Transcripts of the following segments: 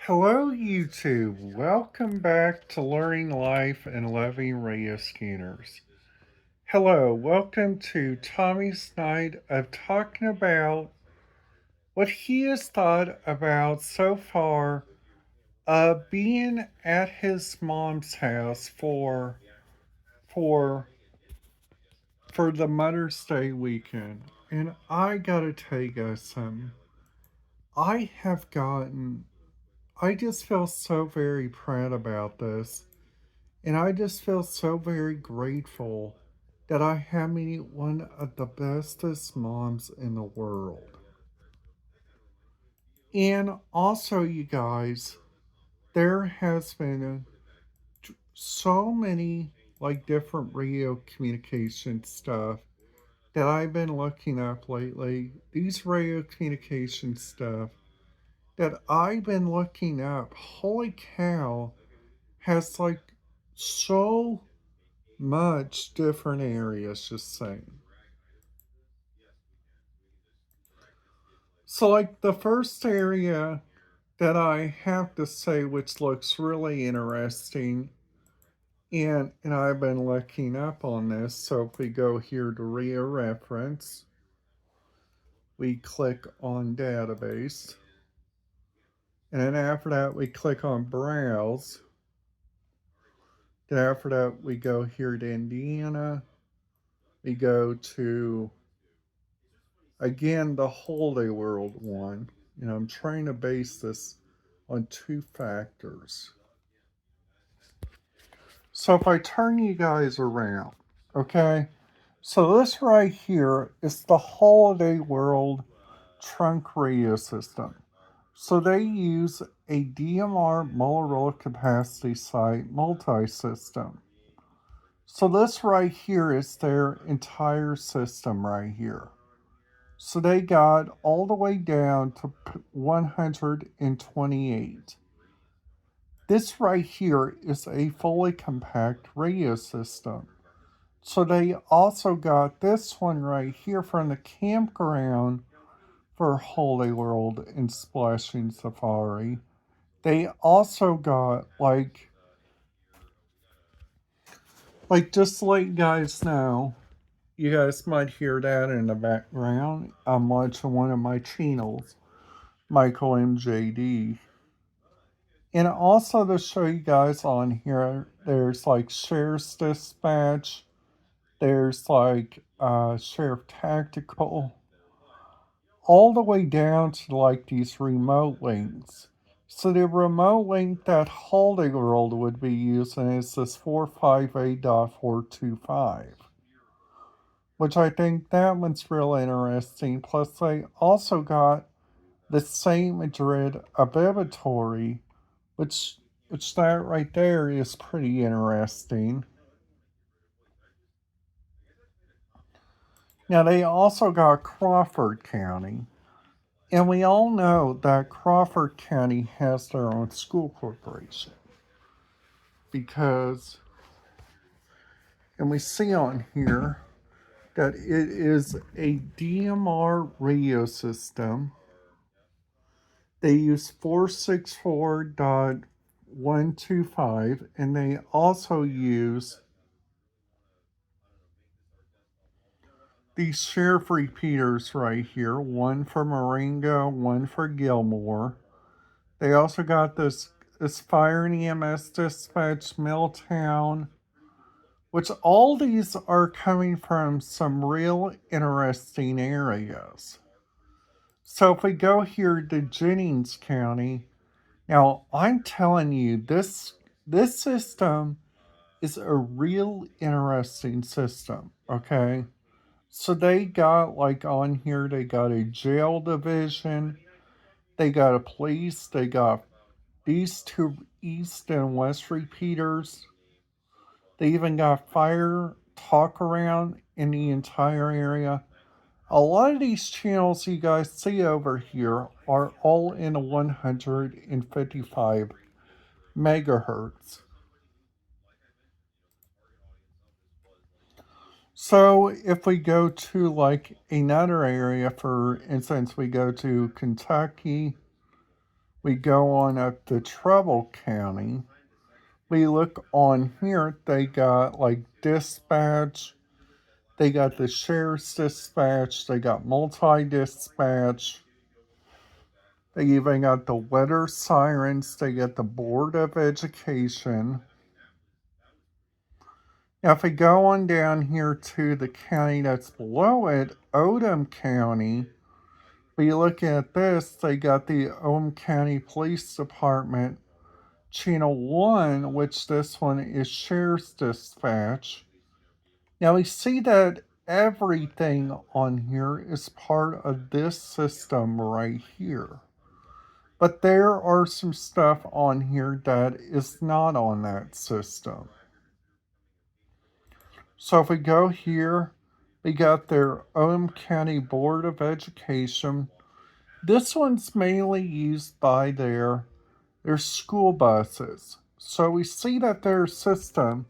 Hello, YouTube. Welcome back to Learning Life and Loving Radio Skinners. Hello, welcome to Tommy's night of talking about what he has thought about so far being at his mom's house for for the Mother's Day weekend. And I gotta tell you guys something. I have gotten I just feel so very proud about this. And I just feel so very grateful that I have me one of the bestest moms in the world. And also, you guys, there has been so many like different radio communication stuff that I've been looking up lately. These radio communication stuff that I've been looking up, holy cow, has like so much different areas, just saying. So, like, the first area that I have to say, which looks really interesting, and I've been looking up on this. So, if we go here to RIA reference, we click on database, and then after that, we click on browse. Then after that, we go here to Indiana. We go to again the Holiday World one. I'm trying to base this on two factors. So if I turn you guys around, okay? So this right here is the Holiday World trunk radio system. So they use a DMR Motorola capacity site multi-system. So this right here is their entire system right here. So they got all the way down to 128. This right here is a fully compact radio system. So they also got this one right here from the campground for Holy World and Splashing Safari. They also got just to let you guys know, you guys might hear that in the background. I'm watching one of my channels, Michael MJD. And also to show you guys on here, there's like Sheriff's Dispatch, there's like Sheriff Tactical, all the way down to like these remote links. So the remote link that Holding World would be using is this 458.425, which I think that one's real interesting. Plus they also got the same Madrid observatory, which that right there is pretty interesting. Now they also got Crawford County, and we all know that Crawford County has their own school corporation because, and we see on here that it is a DMR radio system. They use 464.125, and they also use these sheriff repeaters right here, one for Marengo, one for Gilmore. They also got this fire and EMS dispatch, Milltown, which all these are coming from some real interesting areas. So if we go here to Jennings County, now I'm telling you, this system is a real interesting system, okay? So they got like on here, they got a jail division, they got a police, they got these two east and west repeaters. They even got fire talk around in the entire area. A lot of these channels you guys see over here are all in 155 megahertz. So if we go to like another area, for instance, we go to Kentucky, We go on up to Trumbull County. We look on here, they got like dispatch, they got the sheriff's dispatch, they got multi dispatch, they even got the weather sirens, they got the Board of Education. Now, if we go on down here to the county that's below it, Odom County, we look at this, they got the Odom County Police Department, Channel 1, which this one is Sheriff's Dispatch. Now we see that everything on here is part of this system right here. But there are some stuff on here that is not on that system. So if we go here, we got their Odom County Board of Education. This one's mainly used by their school buses. So we see that their system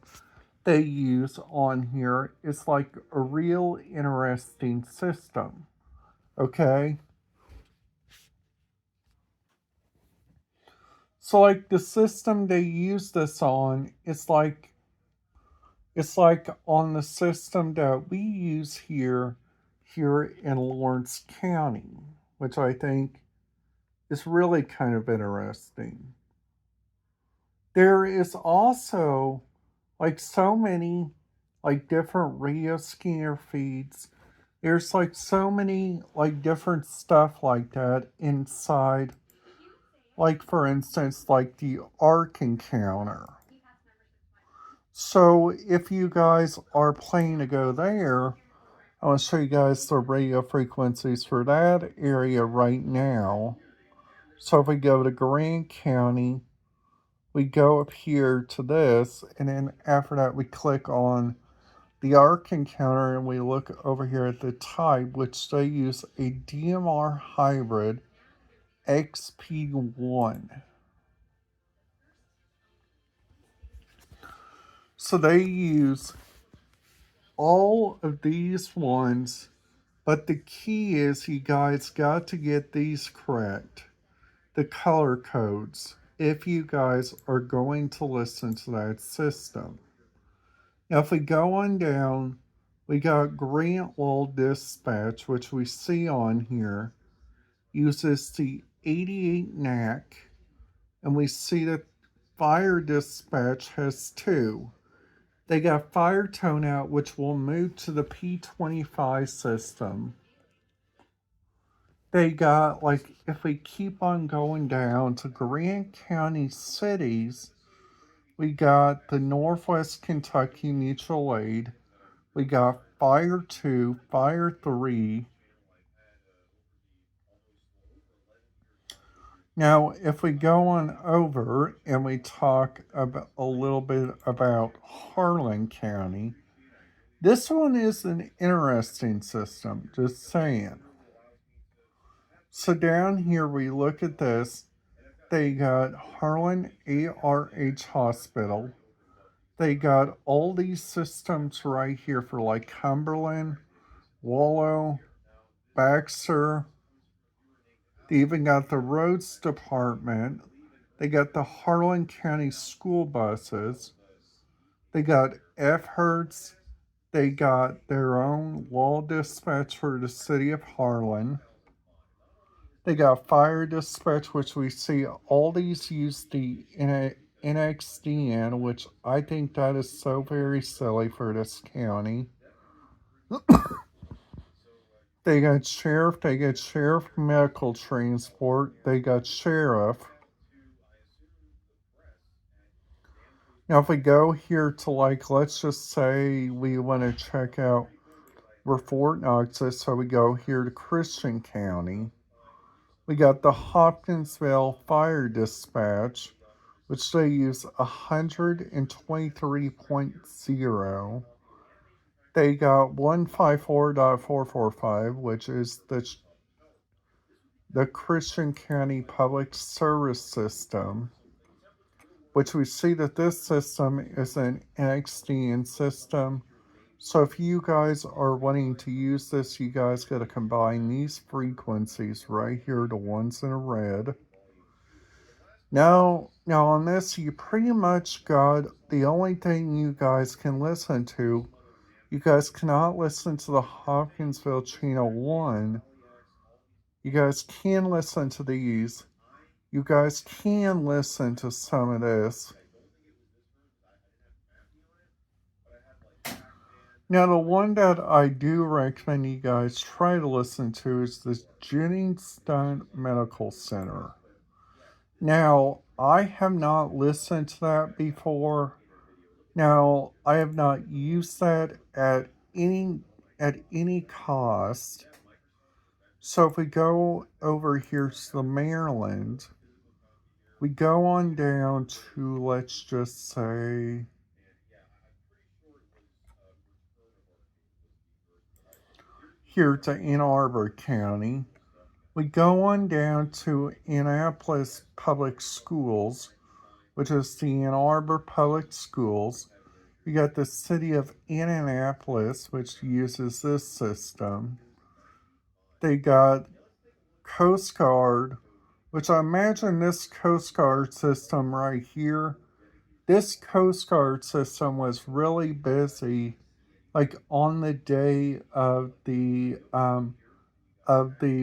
they use on here is like a real interesting system. Okay? So like the system they use this on it's like on the system that we use here in Lawrence County, which I think is really kind of interesting. There is also like so many like different radio scanner feeds. There's like so many like different stuff like that inside. Like for instance, like the Arc Encounter. So if you guys are planning to go there, I want to show you guys the radio frequencies for that area right now. So if we go to Grant County, we go up here to this, and then after that we click on the Arc Encounter and we look over here at the type, which they use a DMR hybrid XP1. So they use all of these ones, but the key is you guys got to get these correct. The color codes, if you guys are going to listen to that system. Now, if we go on down, we got Grantwell Dispatch, which we see on here, uses the 88 NAC, and we see that Fire Dispatch has two. They got Fire Tone Out, which will move to the P25 system. They got, like, if we keep on going down to Grant County cities, we got the Northwest Kentucky Mutual Aid. We got Fire 2, Fire 3. Now, if we go on over and we talk about a little bit about Harlan County, this one is an interesting system, just saying. So down here we look at this. They got Harlan ARH Hospital. They got all these systems right here for like Cumberland, Wallow, Baxter. They even got the roads department. They got the Harlan County school buses. They got F Hertz. They got their own wall dispatch for the city of Harlan. They got fire dispatch, which we see all these use the NXDN, which I think that is so very silly for this county. They got sheriff medical transport, they got sheriff. Now, if we go here to like, let's just say we want to check out where Fort Knox is, so we go here to Christian County. We got the Hopkinsville Fire Dispatch, which they use 123.0. They got 154.445, which is the Christian County Public Service System, which we see that this system is an NXDN system. So if you guys are wanting to use this, you guys got to combine these frequencies right here, the ones in red. Now on this, you pretty much got the only thing you guys can listen to. You guys cannot listen to the Hopkinsville Channel 1. You guys can listen to these. You guys can listen to some of this. Now, the one that I do recommend you guys try to listen to is the Jennings Stunt Medical Center. Now, I have not listened to that before. Now, I have not used that at any cost. So if we go over here to the Maryland, we go on down to, let's just say, here to Ann Arbor County. We go on down to Annapolis Public Schools, which is the Ann Arbor Public Schools. You got the city of Annapolis, which uses this system. They got Coast Guard, which I imagine this Coast Guard system right here. This Coast Guard system was really busy, like on the day of the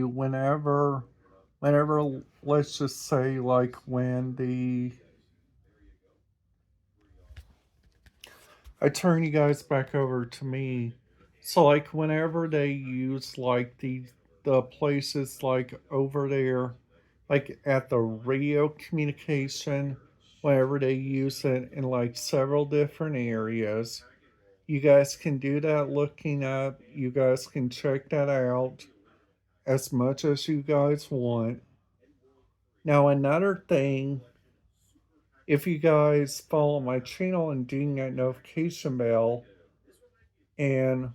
whenever let's just say like when the I turn you guys back over to me. So like whenever they use like the places like over there, like at the radio communication, whenever they use it in like several different areas, you guys can do that looking up. You guys can check that out as much as you guys want. Now another thing, if you guys follow my channel and ding that notification bell and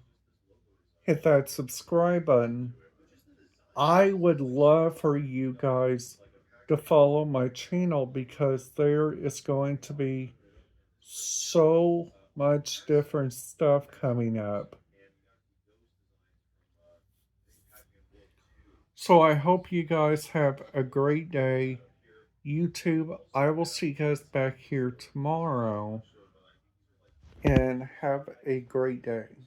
hit that subscribe button, I would love for you guys to follow my channel because there is going to be so much different stuff coming up. So I hope you guys have a great day. YouTube, I will see you guys back here tomorrow and have a great day.